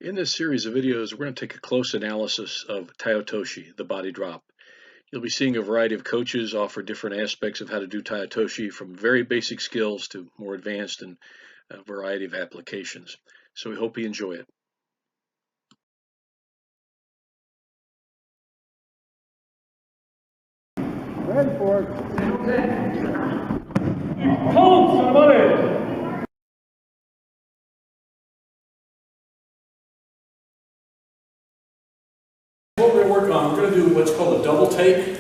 In this series of videos, we're going to take a close analysis of Tai Otoshi, the body drop. You'll be seeing a variety of coaches offer different aspects of how to do Tai Otoshi, from very basic skills to more advanced and a variety of applications. So we hope you enjoy it. Ready for it. What we're going to work on, we're going to do what's called a double take.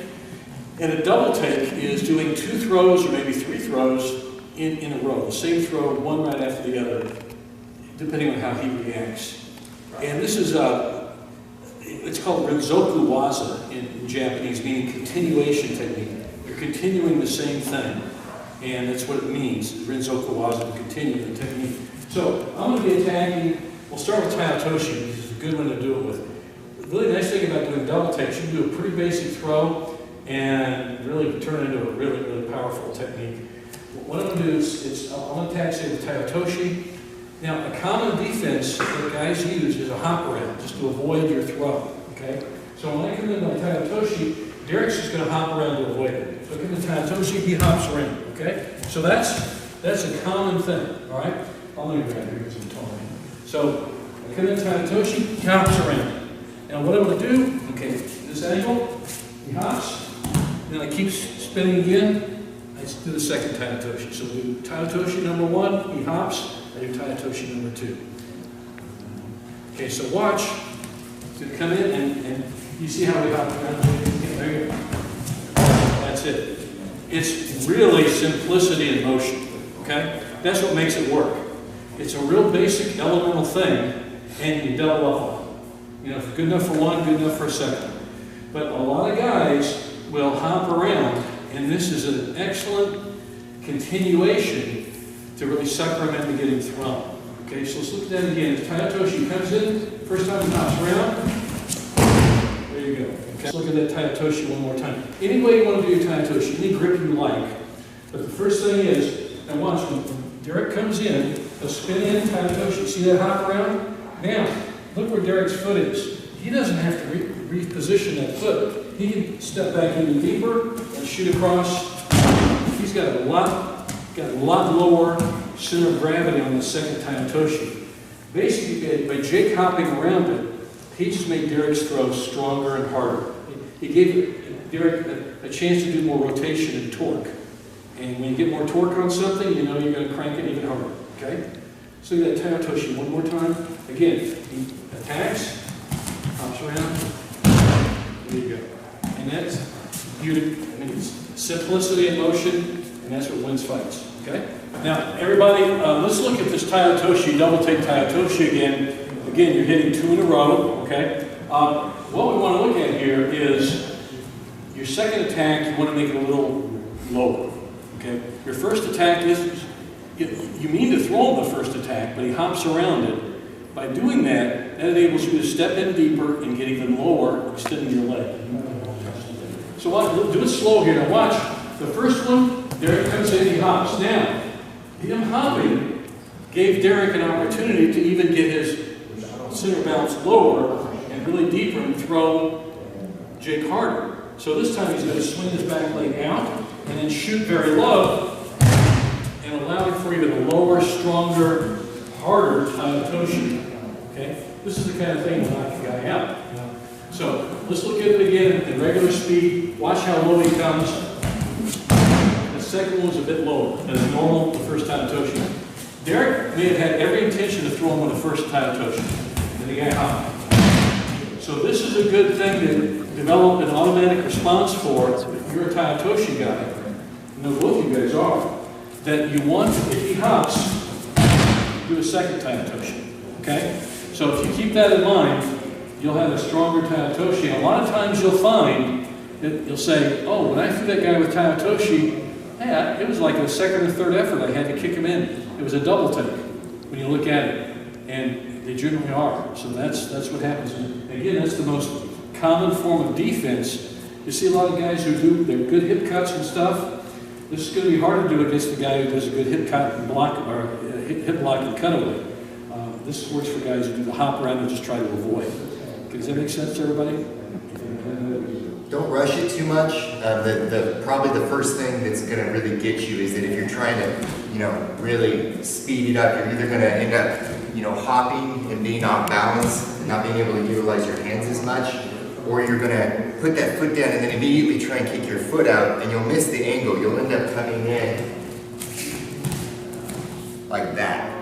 And a double take is doing 2 throws or maybe 3 throws in a row. The same throw, one right after the other, depending on how he reacts. And this is it's called Renzoku Waza in Japanese, meaning continuation technique. You're continuing the same thing. And that's what it means, Renzoku Waza, to continue the technique. So I'm going to be attacking, we'll start with Tai Otoshi, which is a good one to do it with. The really nice thing about doing double takes, you can do a pretty basic throw and really turn it into a really, really powerful technique. What I'm going to do is, I'm going to attack, say, with Tai Otoshi. Now, a common defense that guys use is a hop around, just to avoid your throw, okay? So when I come in my Tai Otoshi, Derek's just going to hop around to avoid it. So I come in Tai Otoshi, he hops around, okay? So that's a common thing, all right? I'll let you grab here because I'm taller. So I come in Tai Otoshi, he hops around. Now what I'm going to do, okay, this angle, he hops, then I keep spinning again, I do the second Tai Otoshi. So we do Tai Otoshi number 1, he hops, I do Tai Otoshi number 2. Okay, so watch, he's going to come in and you see how we hop around, there you go. That's it. It's really simplicity in motion, okay? That's what makes it work. It's a real basic elemental thing, and you double up on it. You know, good enough for one, good enough for a second. But a lot of guys will hop around, and this is an excellent continuation to really sucker him into getting thrown. Okay, so let's look at that again. Tai Otoshi comes in, first time he hops around. There you go. Okay. Let's look at that Tai Otoshi one more time. Any way you want to do your Tai Otoshi, any grip you like. But the first thing is, and watch, when Derek comes in, he'll spin in Tai Otoshi. See that hop around? Now, look where Derek's foot is. He doesn't have to reposition that foot. He can step back even deeper and shoot across. He's got a lot lower center of gravity on the second Tai Otoshi. Basically, by Jake hopping around it, he just made Derek's throw stronger and harder. He gave Derek a chance to do more rotation and torque. And when you get more torque on something, you know you're going to crank it even harder. Okay? So you got Tai Otoshi one more time. Again, he attacks, hops around, there you go. And that's beauty. I mean, it's simplicity in motion, and that's what wins fights. Okay? Now, everybody, let's look at this Tai Otoshi, double take Tai Otoshi again. Again, you're hitting 2 in a row. Okay? What we want to look at here is your second attack, you want to make it a little lower. Okay? Your first attack is, you mean to throw him the first attack, but he hops around it. By doing that, that enables you to step in deeper and get even lower, extending your leg. So do it slow here. Now watch. The first one, Derek comes in, he hops. Now, him hopping gave Derek an opportunity to even get his center balance lower and really deeper and throw Jake harder. So this time he's going to swing his back leg out and then shoot very low, and allowing for even a lower, stronger, harder Tai Otoshi. Okay? This is the kind of thing that knocks the guy out. So let's look at it again in regular speed. Watch how low he comes. The second one's a bit lower than normal, the first Tai Otoshi. Derek may have had every intention to throw him with the first Tai Otoshi, and the guy hopped. So this is a good thing to develop an automatic response for if you're a Tai Otoshi guy. I know both of you guys are. That you want, if he hops, do a second Tai Otoshi. Okay? So if you keep that in mind, you'll have a stronger Tai Otoshi. And a lot of times you'll find that you'll say, oh, when I threw that guy with Tai Otoshi, hey, it was like a second or third effort. I had to kick him in. It was a double take when you look at it. And they generally are. So that's what happens. And again, that's the most common form of defense. You see a lot of guys who do their good hip cuts and stuff. This is going to be hard to do against the guy who does a good hip cut and block, or hip block and cutaway. This works for guys who do the hop around and just try to avoid. Does that make sense to everybody? Don't rush it too much. Probably the first thing that's going to really get you is that if you're trying to, really speed it up, you're either going to end up, hopping and being off balance and not being able to utilize your hands as much, or you're going to put that foot down and then immediately try and kick your foot out, and you'll miss the angle. You'll end up coming in like that.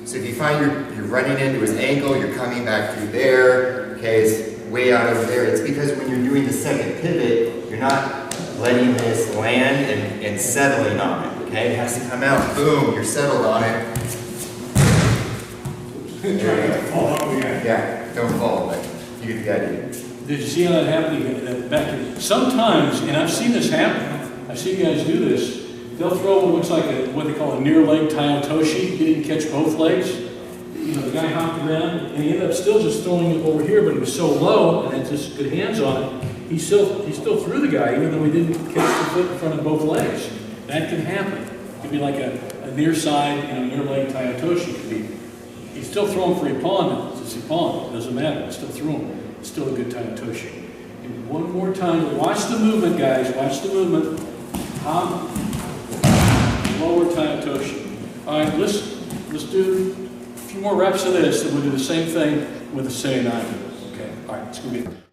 So if you find you're running into his ankle, you're coming back through there, okay, it's way out over there. It's because when you're doing the second pivot, you're not letting this land and settling on it, okay? It has to come out, boom, you're settled on it. Yeah, don't fall, but you get the idea. Did you see how that happened back in? Sometimes, and I've seen this happen, I've seen guys do this, they'll throw what looks like what they call a near leg tai otoshi. He didn't catch both legs. The guy hopped around, and he ended up still just throwing it over here, but it was so low, and had just good hands on it, he still threw the guy, even though he didn't catch the foot in front of both legs. That can happen. It could be like a near side, near leg tai otoshi. Could be. He's still throwing for ippon. It's ippon. It doesn't matter. Still threw him. It's still a good tai otoshi. And one more time, watch the movement, guys. Watch the movement. Hop, lower tai otoshi. All right, let's do a few more reps of this, and we'll do the same thing with the seoi nage. Okay. All right, let's go get it.